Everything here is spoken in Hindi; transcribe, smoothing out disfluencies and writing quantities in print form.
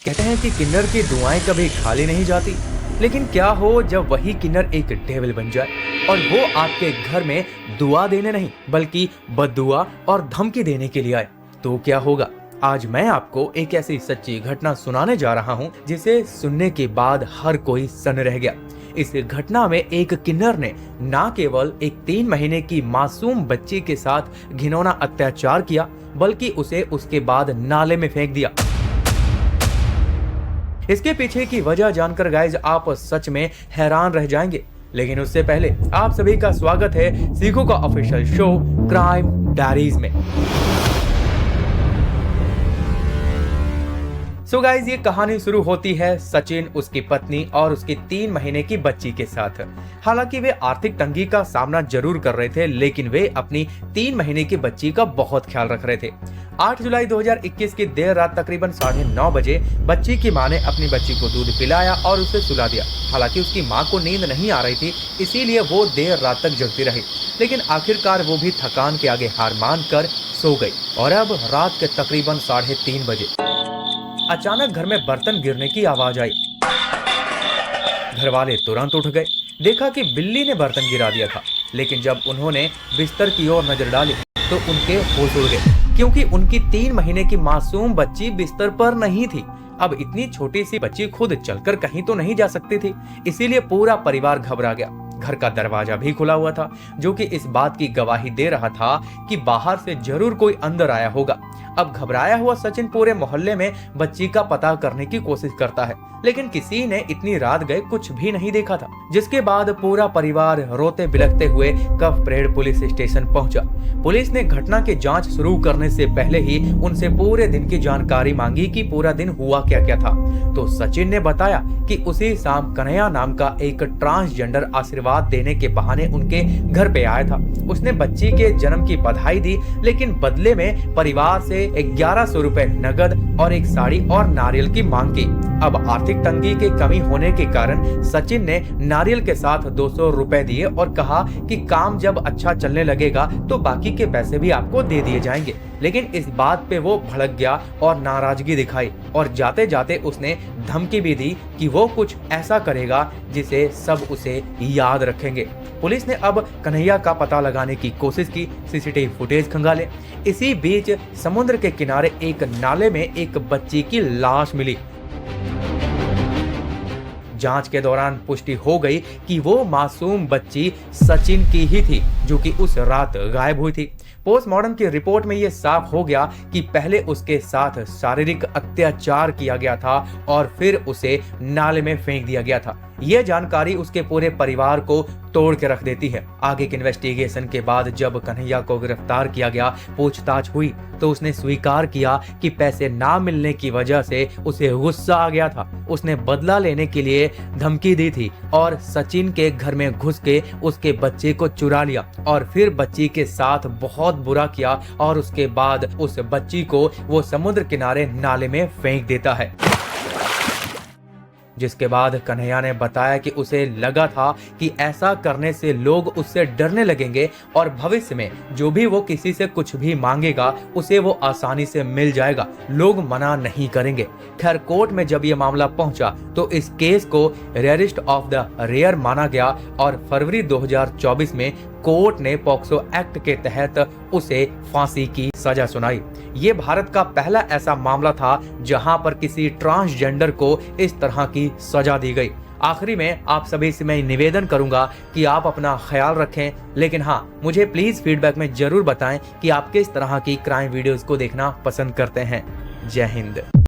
कहते हैं कि किन्नर की दुआएं कभी खाली नहीं जाती। लेकिन क्या हो जब वही किन्नर एक डेविल बन जाए और वो आपके घर में दुआ देने नहीं बल्कि बद्दुआ और धमकी देने के लिए आए, तो क्या होगा? आज मैं आपको एक ऐसी सच्ची घटना सुनाने जा रहा हूँ जिसे सुनने के बाद हर कोई सन्न रह गया। इस घटना में एक किन्नर ने न केवल एक 3 महीने की मासूम बच्ची के साथ घिनौना अत्याचार किया बल्कि उसे उसके बाद नाले में फेंक दिया। इसके पीछे की वजह जानकर गाइज आप सच में हैरान रह जाएंगे। लेकिन उससे पहले आप सभी का स्वागत है सीखो का ऑफिशियल शो क्राइम डायरीज में। सो गाइज ये कहानी शुरू होती है सचिन, उसकी पत्नी और उसकी 3 महीने की बच्ची के साथ। हालांकि वे आर्थिक तंगी का सामना जरूर कर रहे थे, लेकिन वे अपनी 3 महीने की बच्ची का बहुत ख्याल रख रहे थे। 8 जुलाई 2021 की देर रात तकरीबन 9:30 बजे बच्ची की मां ने अपनी बच्ची को दूध पिलाया और उसे सुला दिया। हालांकि उसकी मां को नींद नहीं आ रही थी, इसीलिए वो देर रात तक जगती रही। लेकिन आखिरकार वो भी थकान के आगे हार मानकर सो गई। और अब रात के तकरीबन 3:30 बजे अचानक घर में बर्तन गिरने की आवाज आई। घर वाले तुरंत उठ गए। देखा कि बिल्ली ने बर्तन गिरा दिया था। लेकिन जब उन्होंने बिस्तर की ओर नजर डाली तो उनके होश उड़ गए, क्योंकि उनकी 3 महीने की मासूम बच्ची बिस्तर पर नहीं थी। अब इतनी छोटी सी बच्ची खुद चलकर कहीं तो नहीं जा सकती थी, इसीलिए पूरा परिवार घबरा गया। घर का दरवाजा भी खुला हुआ था, जो कि इस बात की गवाही दे रहा था कि बाहर से जरूर कोई अंदर आया होगा। अब घबराया हुआ सचिन पूरे मोहल्ले में बच्ची का पता करने की कोशिश करता है, लेकिन किसी ने इतनी रात गए कुछ भी नहीं देखा था। जिसके बाद पूरा परिवार रोते बिलखते हुए कफपरेड पुलिस स्टेशन पहुंचा। पुलिस ने घटना की जांच शुरू करने से पहले ही उनसे पूरे दिन की जानकारी मांगी कि पूरा दिन हुआ क्या क्या था। तो सचिन ने बताया कि उसी शाम कन्हैया नाम का एक ट्रांसजेंडर आशीर्वाद देने के बहाने उनके घर पे आया था। उसने बच्ची के जन्म की बधाई दी, लेकिन बदले में परिवार से 1100 रुपए नगद और एक साड़ी और नारियल की मांग की। अब आर्थिक तंगी की कमी होने के कारण सचिन ने नारियल के साथ 200 रुपए दिए और कहा कि काम जब अच्छा चलने लगेगा तो बाकी के पैसे भी आपको दे दिए जाएंगे। लेकिन इस बात पे वो भड़क गया और नाराजगी दिखाई और जाते जाते उसने धमकी भी दी कि वो कुछ ऐसा करेगा जिसे सब उसे याद रखेंगे। पुलिस ने अब कन्हैया का पता लगाने की कोशिश की, सीसीटीवी फुटेज खंगाले। इसी बीच समुद्र के किनारे एक नाले में एक बच्ची की लाश मिली। जांच के दौरान पुष्टि हो गई कि वो मासूम बच्ची सचिन की ही थी, जो कि उस रात गायब हुई थी। पोस्टमार्टम की रिपोर्ट में ये साफ हो गया कि पहले उसके साथ शारीरिक अत्याचार किया गया था और फिर उसे नाले में फेंक दिया गया था। यह जानकारी उसके पूरे परिवार को तोड़ के रख देती है। आगे के इन्वेस्टिगेशन के बाद जब कन्हैया को गिरफ्तार किया गया, पूछताछ हुई तो उसने स्वीकार किया कि पैसे ना मिलने की वजह से उसे गुस्सा आ गया था। उसने बदला लेने के लिए धमकी दी थी और सचिन के घर में घुस के उसके बच्चे को चुरा लिया और फिर बच्ची के साथ बहुत बुरा किया और उसके बाद उस बच्ची को वो समुद्र किनारे नाले में फेंक देता है। जिसके बाद कन्हैया ने बताया कि उसे लगा था कि ऐसा करने से लोग उससे डरने लगेंगे और भविष्य में जो भी वो किसी से कुछ भी मांगेगा उसे वो आसानी से मिल जाएगा, लोग मना नहीं करेंगे। खैर कोर्ट में जब ये मामला पहुंचा तो इस केस को रेयरेस्ट ऑफ द रेयर माना गया और फरवरी 2024 में कोर्ट ने पॉक्सो एक्ट के तहत उसे फांसी की सजा सुनाई। ये भारत का पहला ऐसा मामला था जहां पर किसी ट्रांसजेंडर को इस तरह की सजा दी गई। आखिरी में आप सभी से मैं निवेदन करूंगा कि आप अपना ख्याल रखें, लेकिन हाँ, मुझे प्लीज फीडबैक में जरूर बताएं कि आप किस तरह की क्राइम वीडियोस को देखना पसंद करते हैं। जय हिंद।